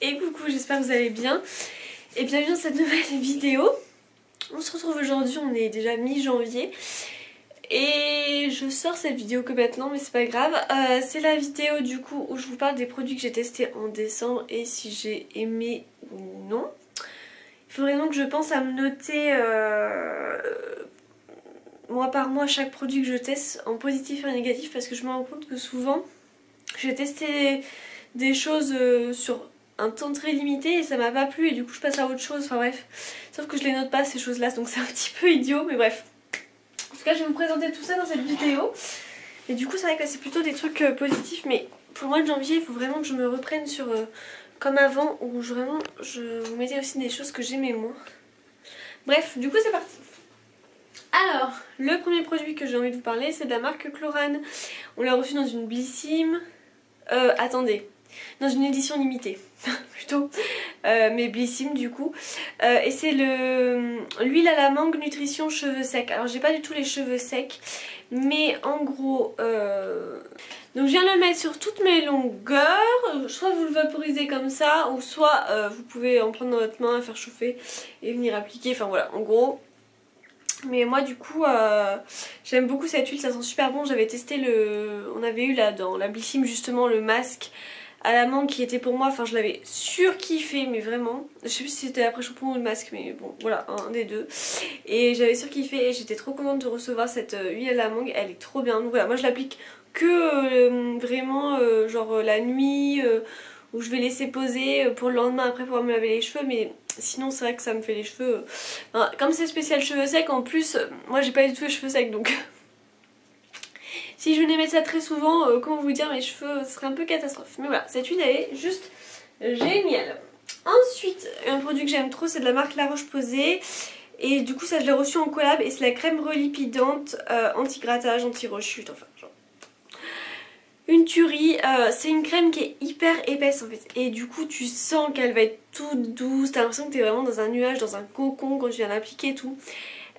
Et coucou, j'espère que vous allez bien et bienvenue dans cette nouvelle vidéo. On se retrouve aujourd'hui, on est déjà mi-janvier et je sors cette vidéo que maintenant, mais c'est pas grave. C'est la vidéo du coup où je vous parle des produits que j'ai testés en décembre et si j'ai aimé ou non. Il faudrait donc que je pense à me noter mois par mois chaque produit que je teste en positif et en négatif, parce que je me rends compte que souvent j'ai testé des choses sur un temps très limité et ça m'a pas plu et du coup je passe à autre chose, enfin bref. Sauf que je les note pas ces choses là, donc c'est un petit peu idiot, mais bref. En tout cas je vais vous présenter tout ça dans cette vidéo. Et du coup c'est vrai que c'est plutôt des trucs positifs, mais pour le mois de janvier il faut vraiment que je me reprenne sur comme avant, où je vous mettais aussi des choses que j'aimais moins. Bref, du coup c'est parti. Alors, le premier produit que j'ai envie de vous parler, c'est de la marque Chlorane. On l'a reçu dans une Blissim. Attendez, dans une édition limitée, plutôt, mais Blissim du coup. Et c'est l'huile à la mangue nutrition cheveux secs. Alors j'ai pas du tout les cheveux secs, mais en gros, donc je viens le mettre sur toutes mes longueurs. Soit vous le vaporisez comme ça, ou soit vous pouvez en prendre dans votre main, faire chauffer et venir appliquer. Enfin voilà, en gros. Mais moi du coup j'aime beaucoup cette huile, ça sent super bon. J'avais testé on avait eu là dans la Blissim justement le masque à la mangue qui était pour moi, enfin je l'avais surkiffé, mais vraiment. Je sais plus si c'était après shampoing ou le masque, mais bon voilà, un des deux. Et j'avais surkiffé et j'étais trop contente de recevoir cette huile à la mangue, elle est trop bien. Donc voilà, moi je l'applique que vraiment genre la nuit, où je vais laisser poser pour le lendemain après pouvoir me laver les cheveux, mais sinon c'est vrai que ça me fait les cheveux, enfin, comme c'est spécial cheveux secs en plus, moi j'ai pas du tout les cheveux secs, donc si je venais mettre ça très souvent, comment vous dire, mes cheveux ce serait un peu catastrophe. Mais voilà, cette huile elle est juste géniale. Ensuite, un produit que j'aime trop, c'est de la marque La Roche-Posay. Et du coup ça je l'ai reçu en collab et c'est la crème relipidante anti-grattage, anti-rechute, enfin genre une tuerie. C'est une crème qui est hyper épaisse en fait, et du coup tu sens qu'elle va être toute douce, t'as l'impression que t'es vraiment dans un nuage, dans un cocon quand tu viens l'appliquer et tout.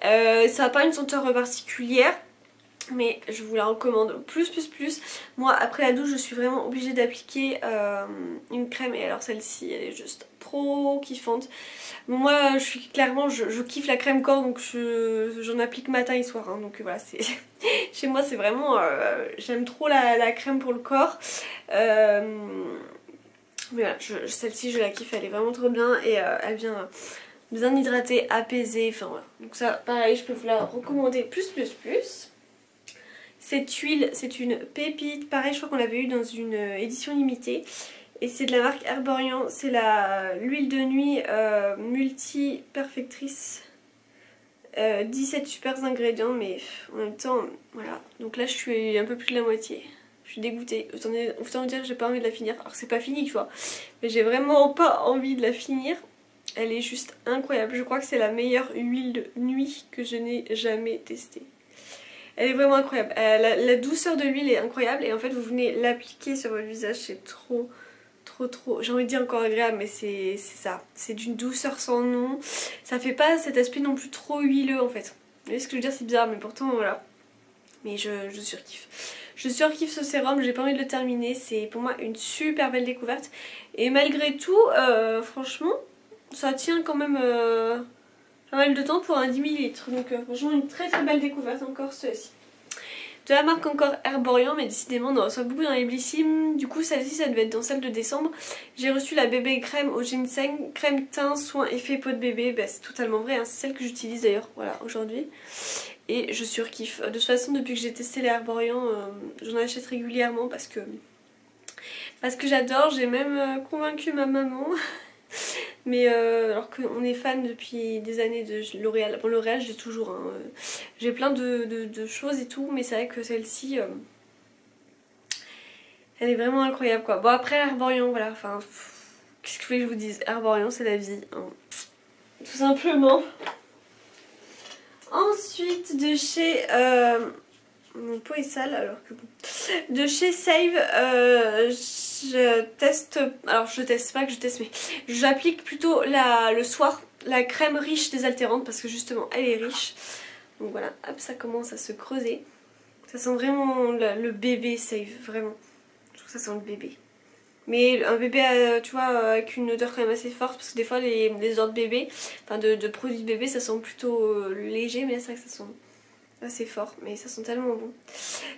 Ça n'a pas une senteur particulière, mais je vous la recommande plus. Moi après la douche je suis vraiment obligée d'appliquer une crème, et alors celle-ci elle est juste trop kiffante. Moi je suis clairement, je kiffe la crème corps, donc j'en applique matin et soir, hein, donc voilà, c'est chez moi c'est vraiment, j'aime trop la crème pour le corps. Mais voilà, celle-ci je la kiffe, elle est vraiment trop bien et elle vient bien hydrater, apaiser, enfin voilà. Donc ça pareil je peux vous la recommander plus. Cette huile c'est une pépite, pareil je crois qu'on l'avait eu dans une édition limitée. Et c'est de la marque Herborian, c'est l'huile de nuit multi-perfectrice. 17 super ingrédients, mais en même temps, voilà. Donc là je suis un peu plus de la moitié. Je suis dégoûtée. Autant vous dire que j'ai pas envie de la finir. Alors que c'est pas fini, tu vois. Mais j'ai vraiment pas envie de la finir. Elle est juste incroyable. Je crois que c'est la meilleure huile de nuit que je n'ai jamais testée. Elle est vraiment incroyable. La douceur de l'huile est incroyable. Et en fait vous venez l'appliquer sur votre visage, c'est trop... j'ai envie de dire encore agréable, mais c'est ça. C'est d'une douceur sans nom. Ça fait pas cet aspect non plus trop huileux en fait. Vous voyez ce que je veux dire, c'est bizarre, mais pourtant voilà. Mais je surkiffe. Je surkiffe ce sérum, j'ai pas envie de le terminer. C'est pour moi une super belle découverte. Et malgré tout, franchement, ça tient quand même pas mal de temps pour un 10 ml. Donc franchement une très belle découverte encore celle-ci. De la marque encore Herborian, mais décidément on en reçoit beaucoup dans les Blissim. Du coup celle-ci ça devait être dans celle de décembre. J'ai reçu la bébé crème au ginseng, crème teint, soin, effet peau de bébé. Bah, c'est totalement vrai, hein. C'est celle que j'utilise d'ailleurs voilà, aujourd'hui. Et je surkiffe. De toute façon depuis que j'ai testé les Herborian, j'en achète régulièrement parce que j'adore. J'ai même convaincu ma maman. Mais alors qu'on est fan depuis des années de L'Oréal. Bon, L'Oréal j'ai toujours, hein. J'ai plein de choses et tout, mais c'est vrai que celle-ci elle est vraiment incroyable quoi. Bon après Herborian voilà, enfin qu'est-ce que je voulais que je vous dise, Herborian c'est la vie, hein. Tout simplement. Ensuite de chez mon pot est sale alors que bon. De chez Save, je teste, alors je teste pas que je teste, mais j'applique plutôt le soir la crème riche désaltérante parce que justement elle est riche. Donc voilà, hop, ça commence à se creuser. Ça sent vraiment le bébé Save, vraiment. Je trouve que ça sent le bébé. Mais un bébé tu vois avec une odeur quand même assez forte, parce que des fois les odeurs de bébé, enfin de produits de bébé ça sent plutôt léger, mais là c'est vrai que ça sent assez fort, mais ça sent tellement bon.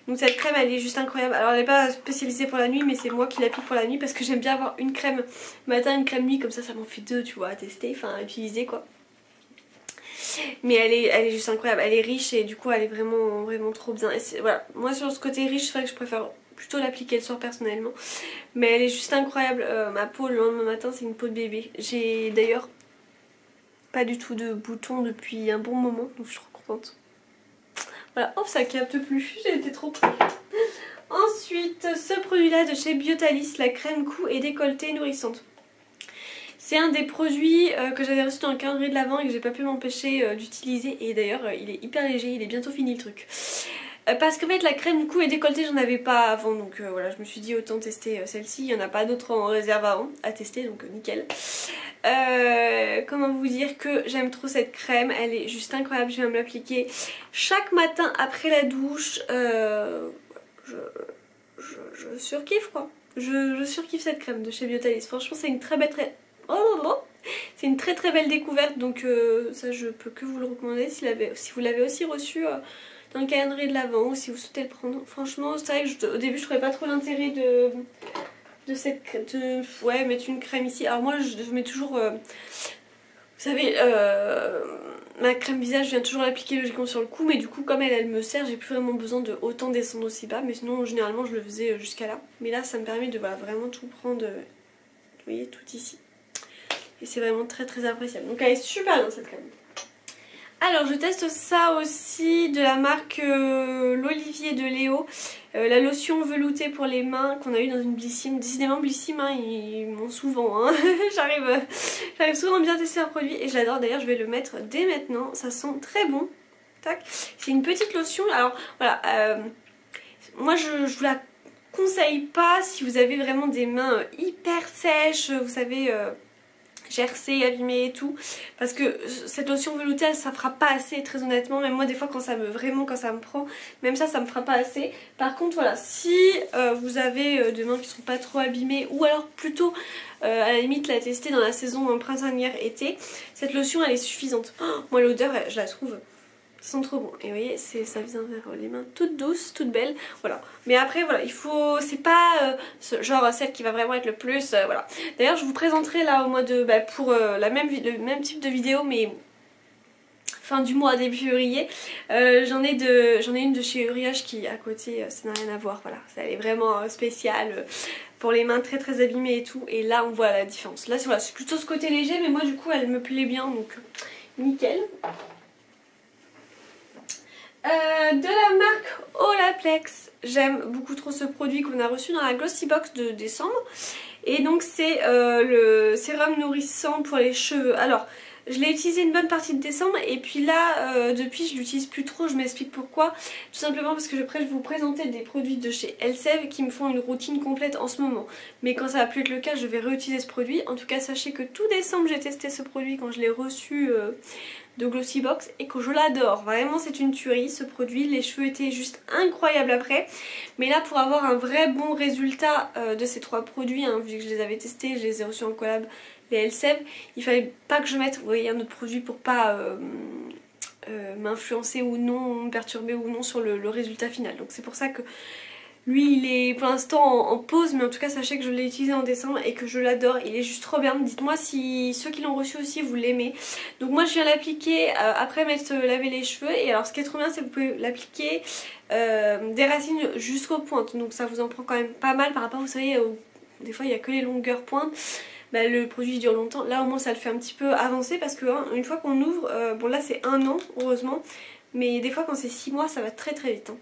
Donc cette crème elle est juste incroyable. Alors elle n'est pas spécialisée pour la nuit, mais c'est moi qui l'applique pour la nuit parce que j'aime bien avoir une crème matin, une crème nuit, comme ça m'en fait deux tu vois à tester, enfin à utiliser quoi. Mais elle est juste incroyable, elle est riche et du coup elle est vraiment trop bien. Et voilà, moi sur ce côté riche c'est vrai que je préfère plutôt l'appliquer le soir personnellement. Mais elle est juste incroyable, ma peau le lendemain matin c'est une peau de bébé. J'ai d'ailleurs pas du tout de boutons depuis un bon moment, donc je suis trop contente. Voilà, oh ça capte plus, j'ai été trop près. Ensuite, ce produit là de chez Biotalis, la crème cou et décolleté nourrissante. C'est un des produits que j'avais reçu dans le calendrier de l'Avent et que j'ai pas pu m'empêcher d'utiliser. Et d'ailleurs il est hyper léger, il est bientôt fini le truc. Parce qu'en fait la crème cou et décolleté j'en avais pas avant, donc voilà, je me suis dit autant tester celle-ci. Il n'y en a pas d'autres en réserve à tester, donc nickel. Comment vous dire que j'aime trop cette crème, elle est juste incroyable, je vais me l'appliquer chaque matin après la douche. Je surkiffe quoi, je surkiffe cette crème de chez Biotalis. Franchement c'est une très belle c'est une très belle découverte, donc ça je peux que vous le recommander si vous l'avez aussi reçu dans le calendrier de l'Avent ou si vous souhaitez le prendre. Franchement c'est vrai que au début je trouvais pas trop l'intérêt de cette crème, ouais, mettre une crème ici. Alors moi je mets toujours vous savez ma crème visage, je viens toujours l'appliquer logiquement sur le cou, mais du coup comme elle me sert, j'ai plus vraiment besoin de autant descendre aussi bas, mais sinon généralement je le faisais jusqu'à là. Mais là ça me permet de voilà, vraiment tout prendre, vous voyez, tout ici. Et c'est vraiment très appréciable. Donc elle est super bien cette crème. Alors je teste ça aussi de la marque l'Olivier de Léo. La lotion veloutée pour les mains qu'on a eu dans une Blissim. Décidément Blissim hein, ils m'ont souvent hein. J'arrive souvent à bien tester un produit et je l'adore. D'ailleurs je vais le mettre dès maintenant. Ça sent très bon. Tac. C'est une petite lotion. Alors voilà, moi je vous la conseille pas si vous avez vraiment des mains hyper sèches, vous savez gercées, abîmées et tout, parce que cette lotion veloutée ça fera pas assez très honnêtement. Même moi des fois quand ça me prend, même ça me fera pas assez. Par contre voilà, si vous avez des mains qui sont pas trop abîmées, ou alors plutôt à la limite la tester dans la saison printanière été, cette lotion elle est suffisante. Oh, moi l'odeur je la trouve, ça sent trop bon. Et vous voyez, ça vient vers les mains toutes douces, toutes belles. Voilà. Mais après, voilà, il faut... C'est pas genre celle qui va vraiment être le plus... voilà. D'ailleurs, je vous présenterai là au mois de... pour le même type de vidéo, mais fin du mois, début février. J'en ai une de chez Uriage qui, à côté, ça n'a rien à voir. Voilà. Ça, elle est vraiment spéciale pour les mains très abîmées et tout. Et là, on voit la différence. Là, voilà, c'est plutôt ce côté léger, mais moi, du coup, elle me plaît bien. Donc, nickel. De la marque Olaplex, j'aime beaucoup trop ce produit qu'on a reçu dans la Glossy Box de décembre. Et donc c'est le sérum nourrissant pour les cheveux. Alors je l'ai utilisé une bonne partie de décembre et puis là depuis je l'utilise plus trop. Je m'explique pourquoi. Tout simplement parce que je vais vous présenter des produits de chez Elsev qui me font une routine complète en ce moment. Mais quand ça va plus être le cas, je vais réutiliser ce produit. En tout cas sachez que tout décembre j'ai testé ce produit quand je l'ai reçu de Glossy Box et que je l'adore. Vraiment c'est une tuerie ce produit. Les cheveux étaient juste incroyables après. Mais là pour avoir un vrai bon résultat de ces trois produits, hein, vu que je les avais testés, je les ai reçus en collab, les Elsev, il fallait pas que je mette, vous voyez, un autre produit pour pas m'influencer ou non, me perturber ou non sur le résultat final. Donc c'est pour ça que lui il est pour l'instant en pause, mais en tout cas sachez que je l'ai utilisé en décembre et que je l'adore, il est juste trop bien. Dites-moi si ceux qui l'ont reçu aussi vous l'aimez. Donc moi je viens l'appliquer après m'être lavé les cheveux, et alors ce qui est trop bien c'est que vous pouvez l'appliquer des racines jusqu'aux pointes, donc ça vous en prend quand même pas mal par rapport, vous savez, des fois il n'y a que les longueurs pointes. Bah, le produit dure longtemps, là au moins ça le fait un petit peu avancer parce que hein, une fois qu'on ouvre, bon là c'est 1 an heureusement, mais des fois quand c'est 6 mois ça va très vite hein.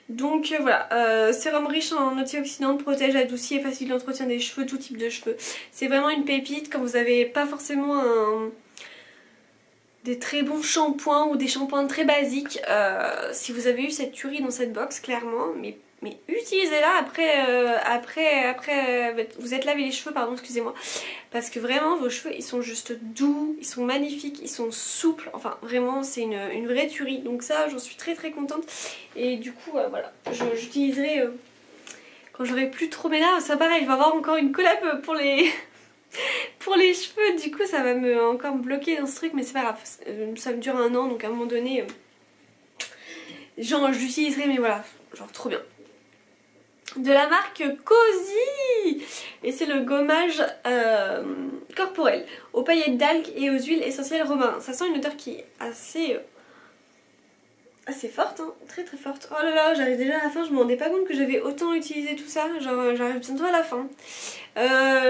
Donc voilà, sérum riche en antioxydants, protège, adoucit et facilite l'entretien des cheveux, tout type de cheveux. C'est vraiment une pépite quand vous n'avez pas forcément des très bons shampoings ou des shampoings très basiques. Si vous avez eu cette tuerie dans cette box, clairement, mais utilisez-la après vous êtes lavé les cheveux, pardon, excusez-moi, parce que vraiment vos cheveux ils sont juste doux, ils sont magnifiques, ils sont souples, enfin vraiment c'est une vraie tuerie. Donc ça j'en suis très contente et du coup voilà, j'utiliserai quand j'aurai plus trop mes larmes, ça pareil, je vais avoir encore une collab pour les... pour les cheveux, du coup ça va encore me bloquer dans ce truc, mais c'est pas grave, ça me dure 1 an, donc à un moment donné, genre je l'utiliserai, mais voilà, genre trop bien. De la marque Cozy, et c'est le gommage corporel aux paillettes d'algues et aux huiles essentielles romarin. Ça sent une odeur qui est assez forte, hein, très très forte. Oh là là, j'arrive déjà à la fin, je me rendais pas compte que j'avais autant utilisé tout ça, genre j'arrive bientôt à la fin.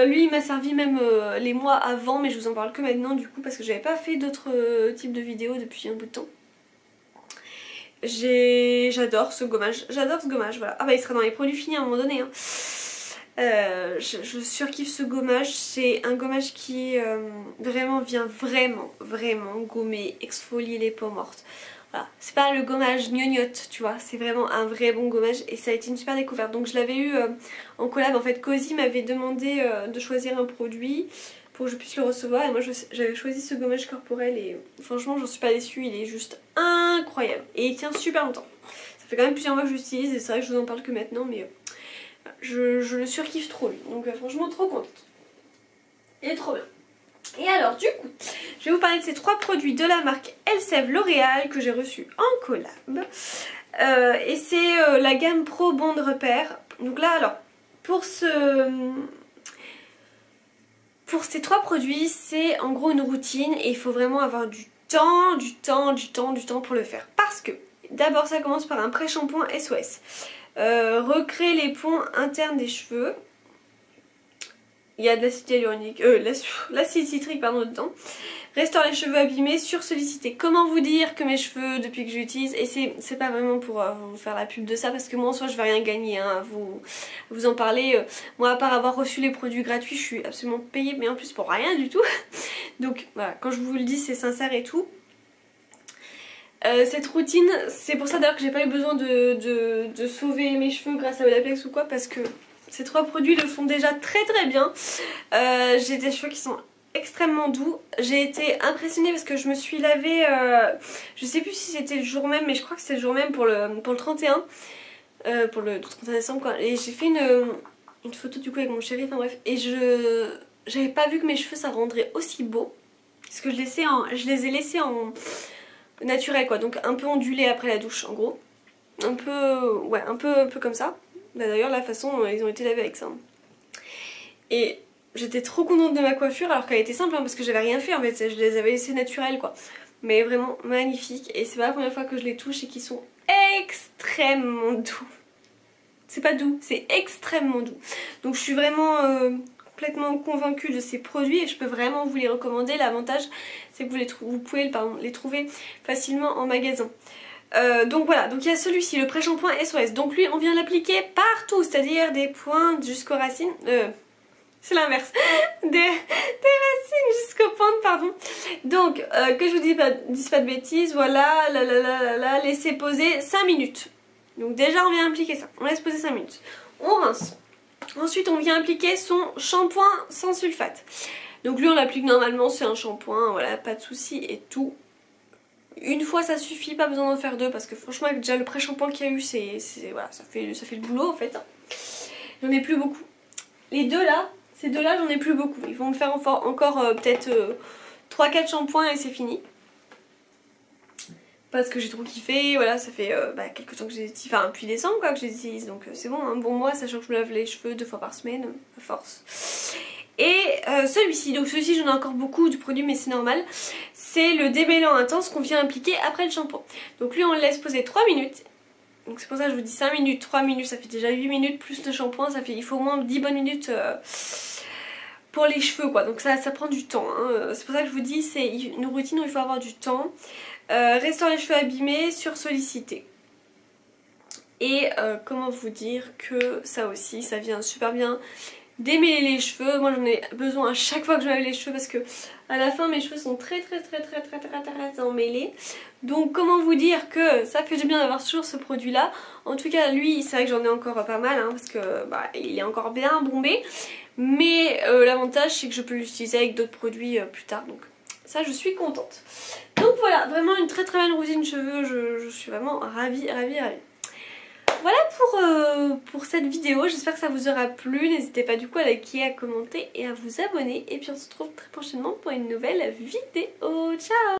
Lui il m'a servi même les mois avant, mais je vous en parle que maintenant du coup parce que j'avais pas fait d'autres types de vidéos depuis un bout de temps. J'adore ce gommage, voilà. Ah bah il sera dans les produits finis à un moment donné, hein. Je surkiffe ce gommage, c'est un gommage qui vraiment vient vraiment gommer, exfolier les peaux mortes. Voilà, c'est pas le gommage gnognotte, tu vois, c'est vraiment un vrai bon gommage et ça a été une super découverte. Donc je l'avais eu en collab, en fait Cozy m'avait demandé de choisir un produit pour que je puisse le recevoir et moi j'avais choisi ce gommage corporel et franchement j'en suis pas déçue, il est juste incroyable et il tient super longtemps. Ça fait quand même plusieurs mois que je l'utilise et c'est vrai que je vous en parle que maintenant, mais je le surkiffe trop lui, donc franchement trop contente. Il est trop bien. Et alors du coup, je vais vous parler de ces 3 produits de la marque Elseve L'Oréal que j'ai reçus en collab. Et c'est la gamme Pro Bond Repère. Donc là alors, pour ces 3 produits, c'est en gros une routine et il faut vraiment avoir du temps pour le faire. Parce que d'abord ça commence par un pré-shampoing SOS. Recréer les ponts internes des cheveux. Il y a de l'acide hyaluronique, l'acide citrique pardon dedans. Restaure les cheveux abîmés, sursollicités. Comment vous dire que mes cheveux depuis que j'utilise, et c'est pas vraiment pour vous faire la pub de ça parce que moi en soi je vais rien gagner hein, à vous en parler. Moi à part avoir reçu les produits gratuits je suis absolument payée mais en plus pour rien du tout. Donc voilà, quand je vous le dis c'est sincère et tout. Cette routine, c'est pour ça d'ailleurs que j'ai pas eu besoin de sauver mes cheveux grâce à Olaplex ou quoi parce que ces 3 produits le font déjà très bien. J'ai des cheveux qui sont extrêmement doux. J'ai été impressionnée parce que je me suis lavée, je sais plus si c'était le jour même, mais je crois que c'était le jour même pour le 31, pour le 31 décembre quoi. Et j'ai fait une photo du coup avec mon chéri, enfin bref. Et j'avais pas vu que mes cheveux ça rendrait aussi beau. Parce que je les ai laissés en naturel quoi, donc un peu ondulé après la douche en gros. Un peu comme ça. D'ailleurs la façon ils ont été lavés avec ça. Et j'étais trop contente de ma coiffure alors qu'elle était simple hein, parce que j'avais rien fait en fait, je les avais laissés naturels quoi. Mais vraiment magnifique et c'est pas la première fois que je les touche et qu'ils sont extrêmement doux. C'est pas doux, c'est extrêmement doux. Donc je suis vraiment complètement convaincue de ces produits et je peux vraiment vous les recommander. L'avantage c'est que vous pouvez les trouver facilement en magasin. Donc voilà, donc il y a celui-ci, le pré-shampoing SOS. Donc lui on vient l'appliquer partout, c'est-à-dire des pointes jusqu'aux racines. C'est l'inverse. Des racines jusqu'aux pointes, pardon. Donc que je vous dise pas de bêtises, voilà, laissez poser 5 minutes. Donc déjà on vient appliquer ça, on laisse poser 5 minutes. On rince. Ensuite on vient appliquer son shampoing sans sulfate. Donc lui on l'applique normalement, c'est un shampoing, voilà, pas de souci et tout. Une fois ça suffit, pas besoin d'en faire 2 parce que franchement avec déjà le pré-shampoing qu'il y a eu, voilà, ça fait le boulot en fait. J'en ai plus beaucoup. Les deux là, ces deux là j'en ai plus beaucoup. Ils vont me faire encore peut-être 3-4 shampoings et c'est fini. Parce que j'ai trop kiffé, voilà, ça fait quelques temps que j'ai utilisé, enfin depuis décembre quoi que je les utilise, donc c'est bon, un bon mois, sachant que je me lave les cheveux 2 fois par semaine, à force. Et celui-ci, donc celui-ci j'en ai encore beaucoup du produit mais c'est normal, c'est le démêlant intense qu'on vient appliquer après le shampoing. Donc lui on le laisse poser 3 minutes, donc c'est pour ça que je vous dis 5 minutes, 3 minutes, ça fait déjà 8 minutes plus le shampoing, il faut au moins 10 bonnes minutes pour les cheveux quoi, donc ça prend du temps, hein. C'est pour ça que je vous dis c'est une routine où il faut avoir du temps. Restaure les cheveux abîmés, sursollicités. Et comment vous dire que ça aussi, ça vient super bien démêler les cheveux. Moi j'en ai besoin à chaque fois que je me lave les cheveux parce que à la fin mes cheveux sont très emmêlés. Donc comment vous dire que ça fait du bien d'avoir toujours ce produit là. En tout cas lui c'est vrai que j'en ai encore pas mal hein, parce que il est encore bien bombé. Mais l'avantage c'est que je peux l'utiliser avec d'autres produits plus tard. Donc ça je suis contente. Donc voilà, vraiment une très belle routine cheveux, je suis vraiment ravie. voilà pour cette vidéo, j'espère que ça vous aura plu, n'hésitez pas du coup à liker, à commenter et à vous abonner et puis on se retrouve très prochainement pour une nouvelle vidéo, ciao.